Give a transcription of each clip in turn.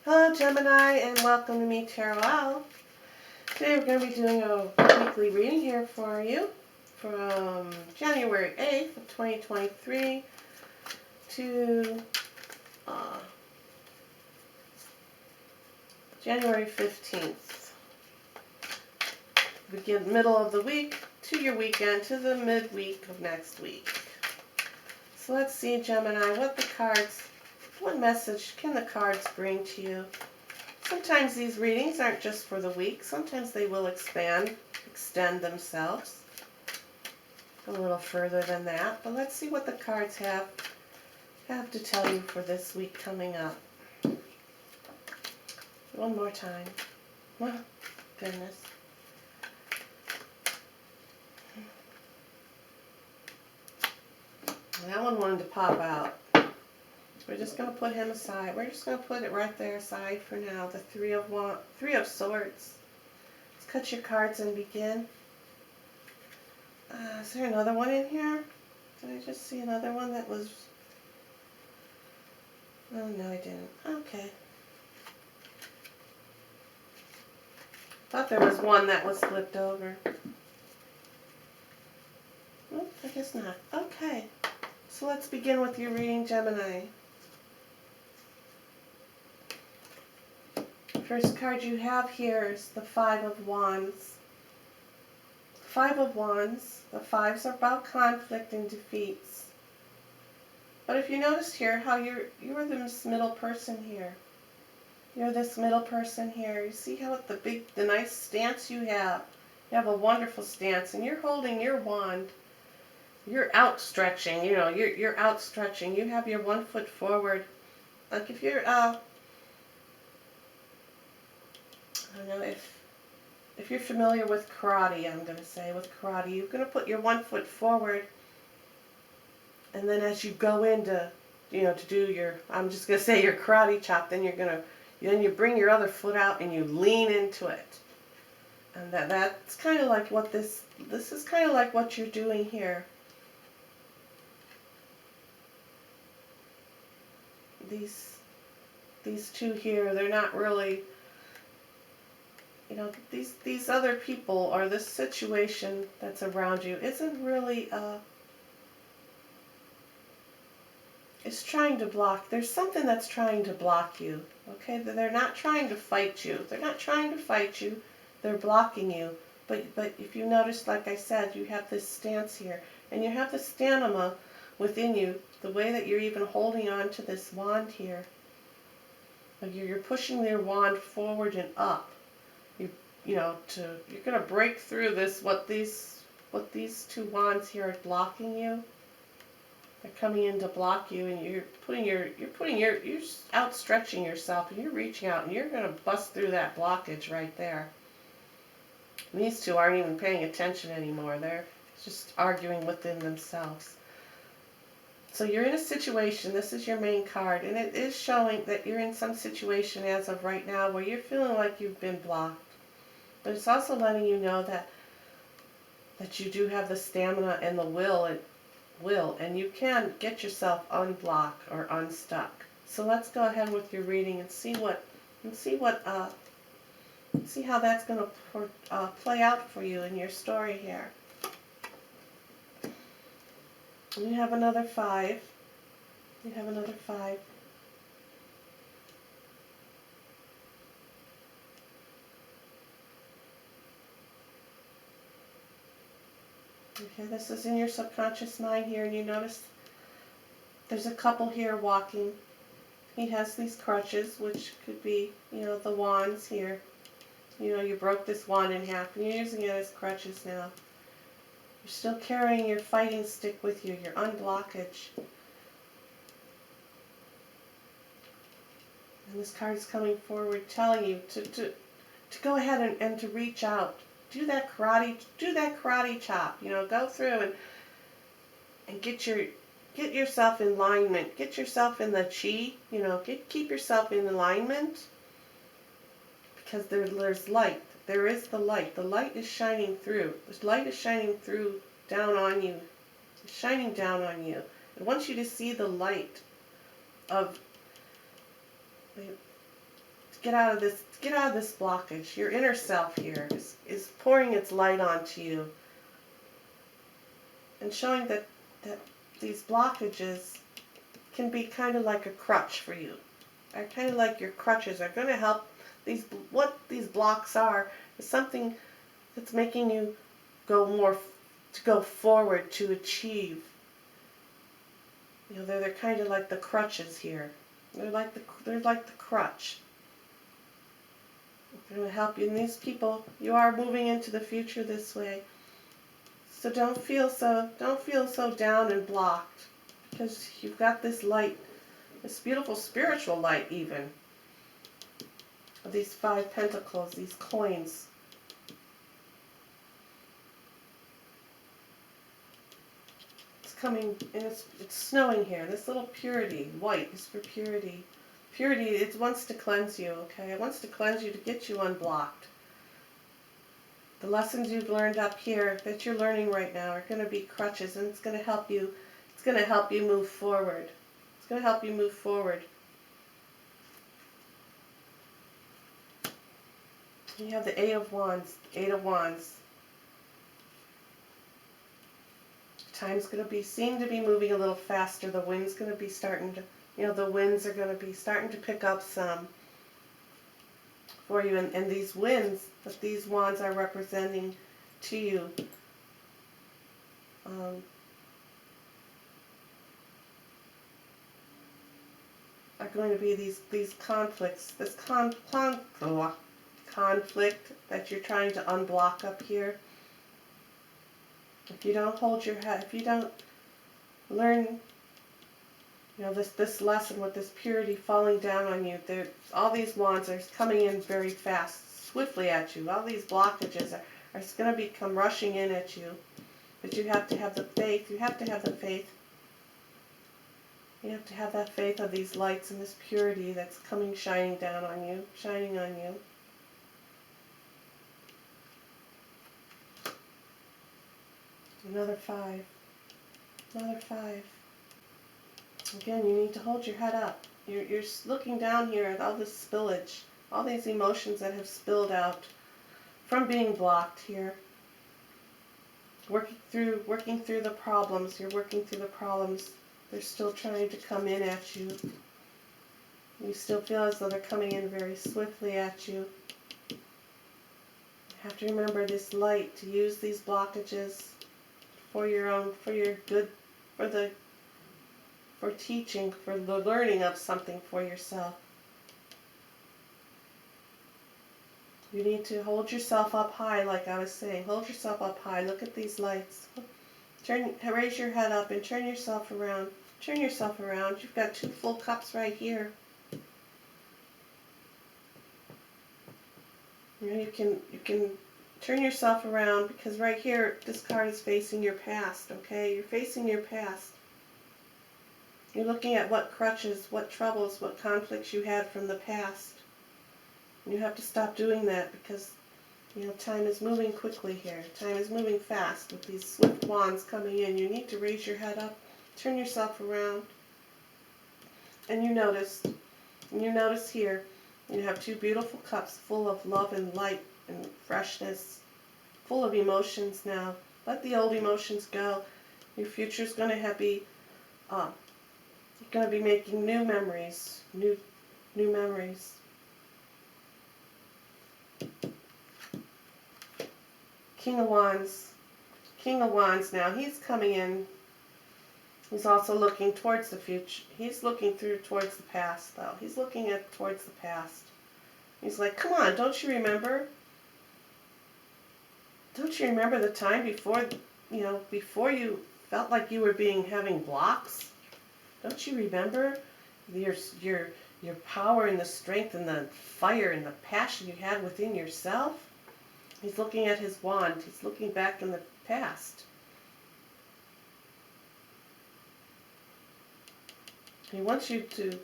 Hello Gemini, and welcome to Me Tarot Owl. Today we're going to be doing a weekly reading here for you from January 8th of 2023 to January 15th. Begin middle of the week to your weekend to the midweek of next week. So let's see, Gemini, what message can the cards bring to you? Sometimes these readings aren't just for the week. Sometimes they will extend themselves a little further than that. But let's see what the cards have to tell you for this week coming up. One more time. Oh, goodness. That one wanted to pop out. We're just going to put him aside. We're just going to put it right there aside for now. The Three of Swords. Let's cut your cards and begin. Is there another one in here? Did I just see another one that was... Oh, no, I didn't. Okay. Thought there was one that was flipped over. Oh, I guess not. Okay. So let's begin with your reading, Gemini. First card you have here is the Five of Wands. Five of Wands. The fives are about conflict and defeats. But if you notice here how you're this middle person here. You're this middle person here. You see how the nice stance you have. You have a wonderful stance, and you're holding your wand. You're outstretching. You're outstretching. You have your 1 foot forward. Like if you're I don't know if you're familiar with karate, I'm going to say with karate, you're going to put your 1 foot forward, and then as you go into, to do your, I'm just going to say your karate chop, then you bring your other foot out and you lean into it. And that's kind of like what this is kind of like what you're doing here. These two here, they're not really, these other people or this situation that's around you isn't really, it's trying to block. There's something that's trying to block you, okay? They're not trying to fight you. They're not trying to fight you. They're blocking you. But if you notice, like I said, you have this stance here, and you have the stamina within you, the way that you're even holding on to this wand here. Like you're pushing your wand forward and up. You're going to break through this, what these two wands here are blocking you. They're coming in to block you, and you're outstretching yourself, and you're reaching out, and you're going to bust through that blockage right there. And these two aren't even paying attention anymore. They're just arguing within themselves. So you're in a situation, this is your main card, and it is showing that you're in some situation as of right now where you're feeling like you've been blocked. But it's also letting you know that you do have the stamina and the will, and you can get yourself unblocked or unstuck. So let's go ahead with your reading and see how that's going to play out for you in your story here. You have another 5. You have another 5. Okay, this is in your subconscious mind here, and you notice there's a couple here walking. He has these crutches, which could be, the wands here. You broke this wand in half, and you're using it as crutches now. You're still carrying your fighting stick with you, your unblockage. And this card is coming forward telling you to go ahead and to reach out. Do that karate chop. Go through and get yourself in alignment. Get yourself in the chi. Keep yourself in alignment. Because there's light. There is the light. The light is shining through. The light is shining through down on you. It's shining down on you. It wants you to see the light of get out of this blockage. Your inner self here is pouring its light onto you and showing that these blockages can be kind of like a crutch for you. Are kind of like your crutches are going to help. What these blocks are is something that's making you go forward to achieve. You know, they're kind of like the crutches here. They're like the crutch. They're going to help you. And these people, you are moving into the future this way. So don't feel so down and blocked, because you've got this light, this beautiful spiritual light even. Of these 5 pentacles, these coins. It's coming, and it's snowing here. This little purity, white, is for purity. Purity, it wants to cleanse you, okay? It wants to cleanse you to get you unblocked. The lessons you've learned up here that you're learning right now are going to be crutches, and it's going to help you. It's going to help you move forward. It's going to help you move forward. You have the 8 of Wands. 8 of Wands. Time's going to seem to be moving a little faster. The wind's going to be starting to, the winds are going to be starting to pick up some for you. And these winds that these wands are representing to you are going to be these conflicts, this conflict that you're trying to unblock up here. If you don't hold your head, if you don't learn, this lesson with this purity falling down on you, all these wands are coming in very fast, swiftly at you. All these blockages are going to come rushing in at you. But you have to have the faith. You have to have the faith. You have to have that faith of these lights and this purity that's coming, shining down on you, shining on you. Another 5. Another 5. Again, you need to hold your head up. You're looking down here at all this spillage, all these emotions that have spilled out from being blocked here. Working through the problems. You're working through the problems. They're still trying to come in at you. You still feel as though they're coming in very swiftly at you. You have to remember this light, to use these blockages for your good, for teaching, for the learning of something for yourself. You need to hold yourself up high, like I was saying. Hold yourself up high. Look at these lights. Raise your head up and turn yourself around. Turn yourself around. You've got 2 full cups right here. You can turn yourself around, because right here, this card is facing your past, okay? You're facing your past. You're looking at what crutches, what troubles, what conflicts you had from the past. And you have to stop doing that, because, time is moving quickly here. Time is moving fast with these swift wands coming in. You need to raise your head up, turn yourself around. And you notice here, you have 2 beautiful cups full of love and light and freshness, full of emotions now. Let the old emotions go. Your future's going to be, you're going to be making new memories, new memories. King of Wands. King of Wands now, he's coming in. He's also looking towards the future. He's looking towards the past, though. He's looking towards the past. He's like, come on, don't you remember? Don't you remember the time before you felt like you were having blocks? Don't you remember your power and the strength and the fire and the passion you had within yourself? He's looking at his wand. He's looking back in the past. He wants you to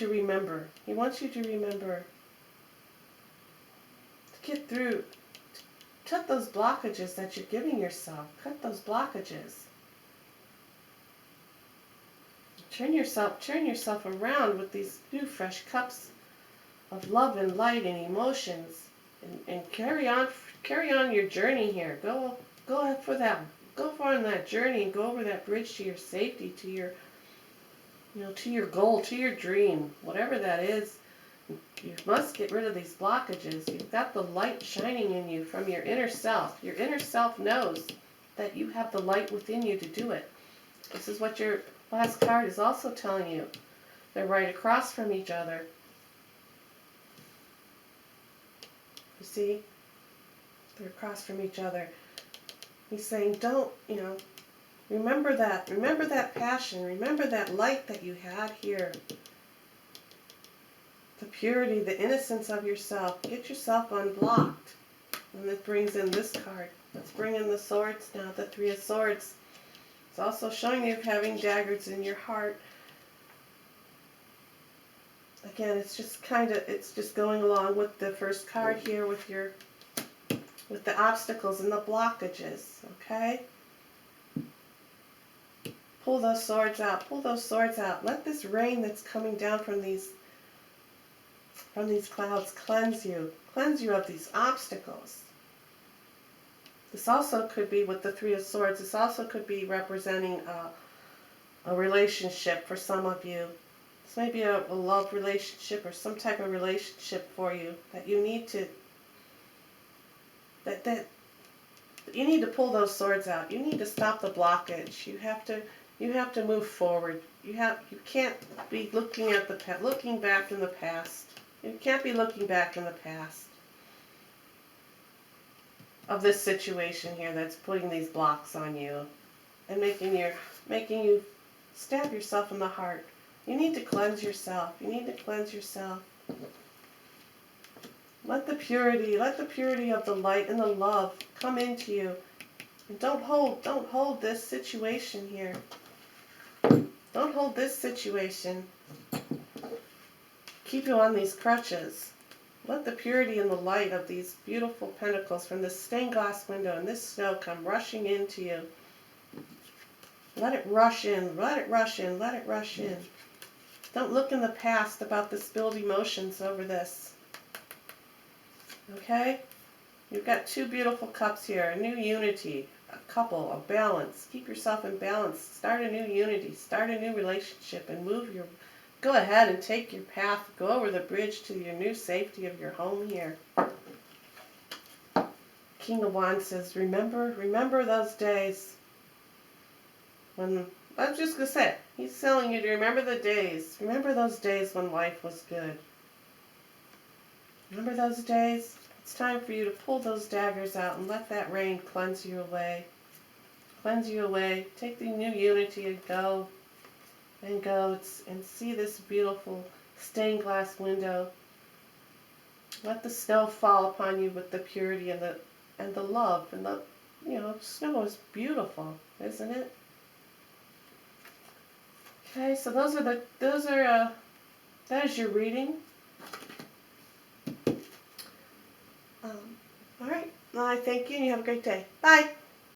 remember. He wants you to remember. To get through. Cut those blockages that you're giving yourself. Cut those blockages. turn yourself around with these new fresh cups of love and light and emotions, and carry on your journey here. Go on that journey and go over that bridge to your safety, to your to your goal, to your dream, whatever that is. You must get rid of these blockages. You've got the light shining in you from your inner self. Your inner self knows that you have the light within you to do it. This is what your last card is also telling you. They're right across from each other. You see? They're across from each other. He's saying, don't, remember that passion, remember that light that you had here. The purity, the innocence of yourself. Get yourself unblocked. And that brings in this card. Let's bring in the swords now, the Three of Swords. It's also showing you having daggers in your heart. Again, it's just going along with the first card here with the obstacles and the blockages, okay? Pull those swords out. Pull those swords out. Let this rain that's coming down from these clouds cleanse you. Cleanse you of these obstacles. This also could be with the Three of Swords. This also could be representing a relationship for some of you. This may be a love relationship or some type of relationship for you that you need to you need to pull those swords out. You need to stop the blockage. You have to move forward. You can't be looking back in the past. You can't be looking back in the past of this situation here that's putting these blocks on you and making you stab yourself in the heart. You need to cleanse yourself. You need to cleanse yourself. Let the purity of the light and the love come into you. And don't hold this situation here. Don't hold this situation. Keep you on these crutches. Let the purity and the light of these beautiful pentacles from this stained glass window and this snow come rushing into you. Let it rush in, let it rush in, let it rush in. Don't look in the past about the spilled emotions over this. Okay? You've got two beautiful cups here, a new unity, a couple, a balance. Keep yourself in balance. Start a new unity, start a new relationship, and go ahead and take your path. Go over the bridge to your new safety of your home here. King of Wands says, remember those days when, I'm just going to say it, he's telling you to remember the days. Remember those days when life was good. Remember those days? It's time for you to pull those daggers out and let that rain cleanse you away. Cleanse you away. Take the new unity and go. And see this beautiful stained glass window. Let the snow fall upon you with the purity and the love, and the snow is beautiful, isn't it? Okay, so that is your reading. All right. Well, I thank you and you have a great day. Bye.